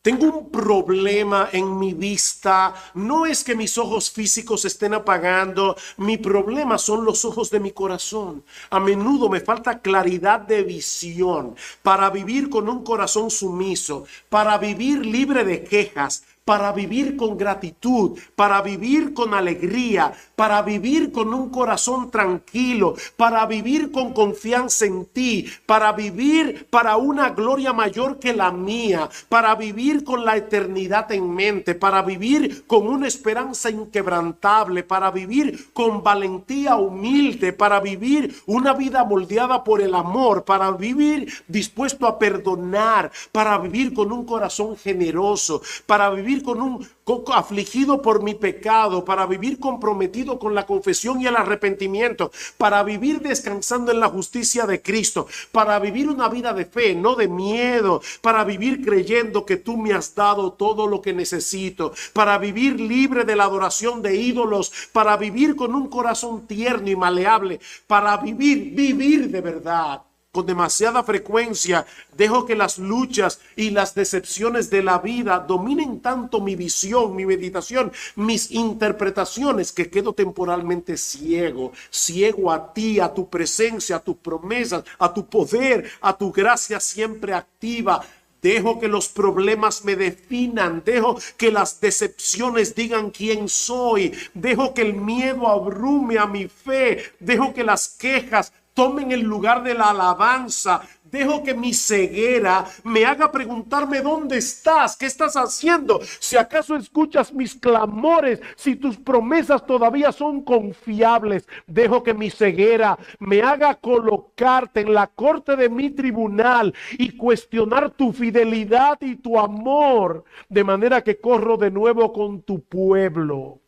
Tengo un problema en mi vista. No es que mis ojos físicos estén apagando. Mi problema son los ojos de mi corazón. A menudo me falta claridad de visión para vivir con un corazón sumiso, para vivir libre de quejas, para vivir con gratitud, para vivir con alegría, para vivir con un corazón tranquilo, para vivir con confianza en ti, para vivir para una gloria mayor que la mía, para vivir con la eternidad en mente, para vivir con una esperanza inquebrantable, para vivir con valentía humilde, para vivir una vida moldeada por el amor, para vivir dispuesto a perdonar, para vivir con un corazón generoso, para vivir con un afligido por mi pecado, para vivir comprometido con la confesión y el arrepentimiento, para vivir descansando en la justicia de Cristo, para vivir una vida de fe, no de miedo, para vivir creyendo que tú me has dado todo lo que necesito, para vivir libre de la adoración de ídolos, para vivir con un corazón tierno y maleable, para vivir de verdad. Con demasiada frecuencia dejo que las luchas y las decepciones de la vida dominen tanto mi visión, mi meditación, mis interpretaciones, que quedo temporalmente ciego a ti, a tu presencia, a tus promesas, a tu poder, a tu gracia siempre activa. Dejo que los problemas me definan, dejo que las decepciones digan quién soy, dejo que el miedo abrume a mi fe, dejo que las quejas tomen el lugar de la alabanza. Dejo que mi ceguera me haga preguntarme dónde estás, qué estás haciendo, si acaso escuchas mis clamores, si tus promesas todavía son confiables. Dejo que mi ceguera me haga colocarte en la corte de mi tribunal y cuestionar tu fidelidad y tu amor, de manera que corro de nuevo con tu pueblo.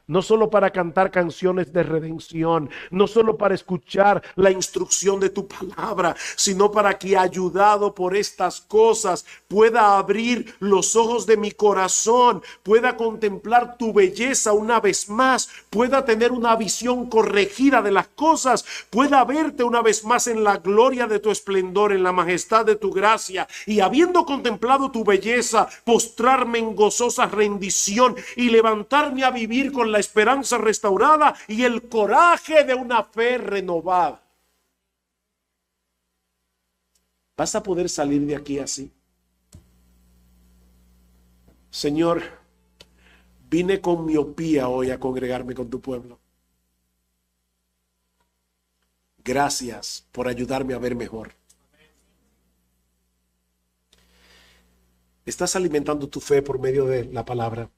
no solo para cantar canciones de redención, no solo para escuchar la instrucción de tu palabra, sino para que, ayudado por estas cosas, pueda abrir los ojos de mi corazón, pueda contemplar tu belleza una vez más, pueda tener una visión corregida de las cosas, pueda verte una vez más en la gloria de tu esplendor, en la majestad de tu gracia, y habiendo contemplado tu belleza, postrarme en gozosa rendición y levantarme a vivir con la esperanza restaurada y el coraje de una fe renovada. ¿Vas a poder salir de aquí así? Señor, vine con miopía hoy a congregarme con tu pueblo. Gracias por ayudarme a ver mejor. Estás alimentando tu fe por medio de la palabra.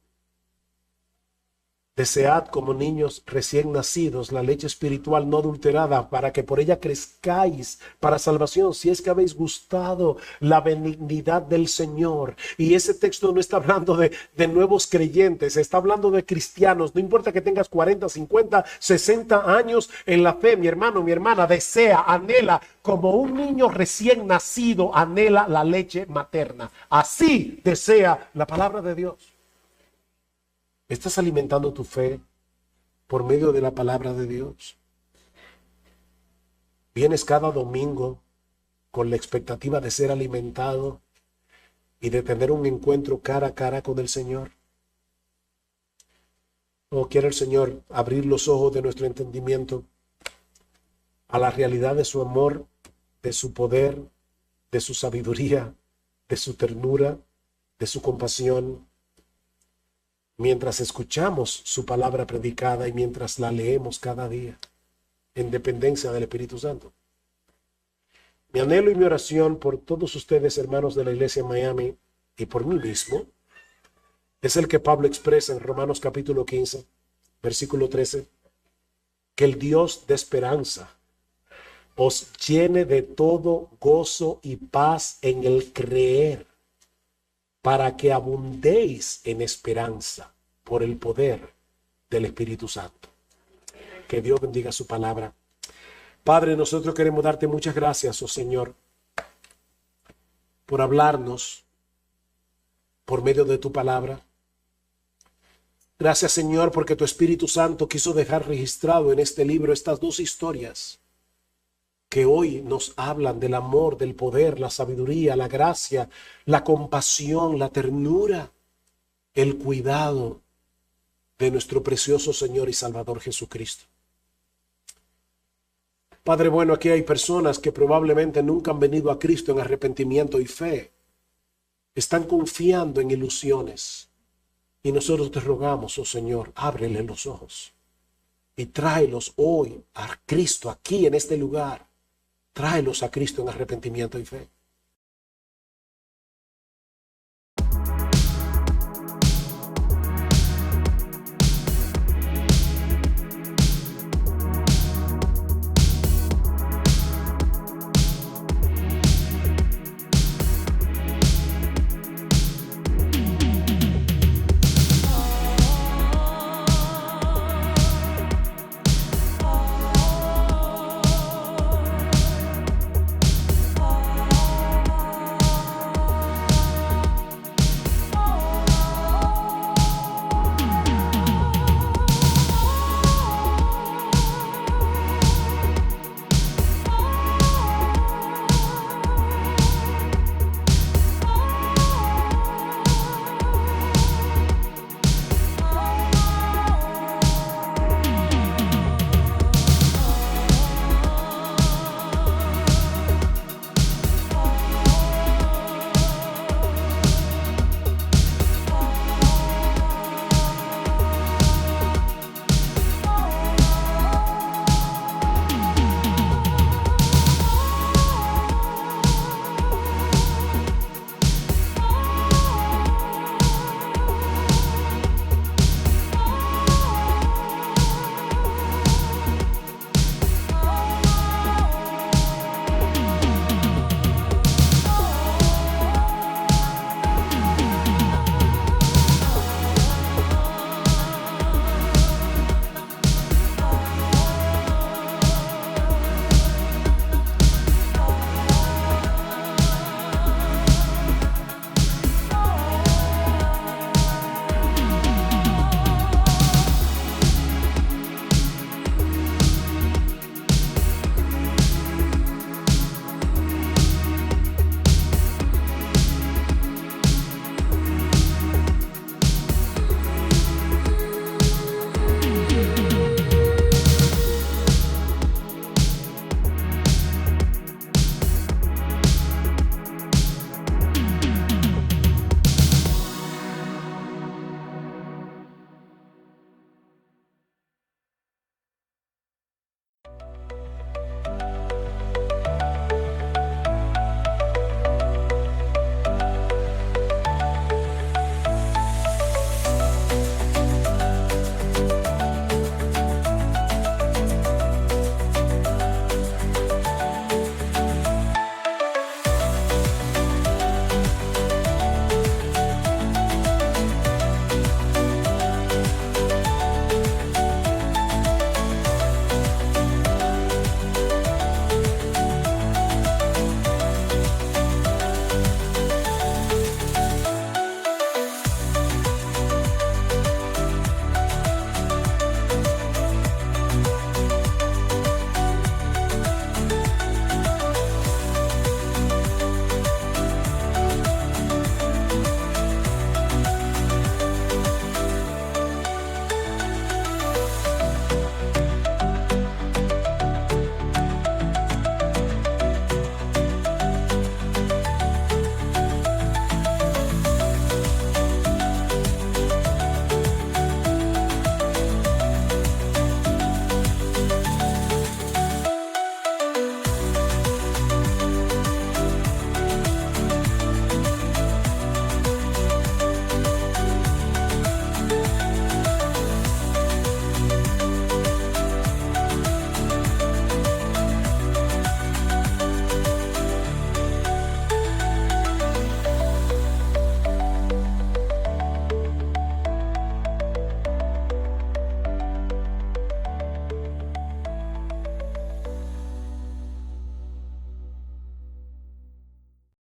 Desead como niños recién nacidos la leche espiritual no adulterada, para que por ella crezcáis para salvación, si es que habéis gustado la benignidad del Señor. Y ese texto no está hablando de nuevos creyentes, está hablando de cristianos. No importa que tengas 40, 50, 60 años en la fe, mi hermano, mi hermana, desea, anhela, como un niño recién nacido anhela la leche materna. Así desea la palabra de Dios. ¿Estás alimentando tu fe por medio de la palabra de Dios? ¿Vienes cada domingo con la expectativa de ser alimentado y de tener un encuentro cara a cara con el Señor? ¿O quiere el Señor abrir los ojos de nuestro entendimiento a la realidad de su amor, de su poder, de su sabiduría, de su ternura, de su compasión, mientras escuchamos su palabra predicada y mientras la leemos cada día, en dependencia del Espíritu Santo? Mi anhelo y mi oración por todos ustedes, hermanos de la iglesia en Miami, y por mí mismo, es el que Pablo expresa en Romanos capítulo 15, versículo 13, que el Dios de esperanza os llene de todo gozo y paz en el creer, para que abundéis en esperanza por el poder del Espíritu Santo. Que Dios bendiga su palabra. Padre, nosotros queremos darte muchas gracias, oh Señor, por hablarnos por medio de tu palabra. Gracias, Señor, porque tu Espíritu Santo quiso dejar registrado en este libro estas dos historias que hoy nos hablan del amor, del poder, la sabiduría, la gracia, la compasión, la ternura, el cuidado de nuestro precioso Señor y Salvador Jesucristo. Padre bueno, aquí hay personas que probablemente nunca han venido a Cristo en arrepentimiento y fe. Están confiando en ilusiones. Y nosotros te rogamos, oh Señor, ábrele los ojos y tráelos hoy a Cristo aquí en este lugar. Tráelos a Cristo en arrepentimiento y fe.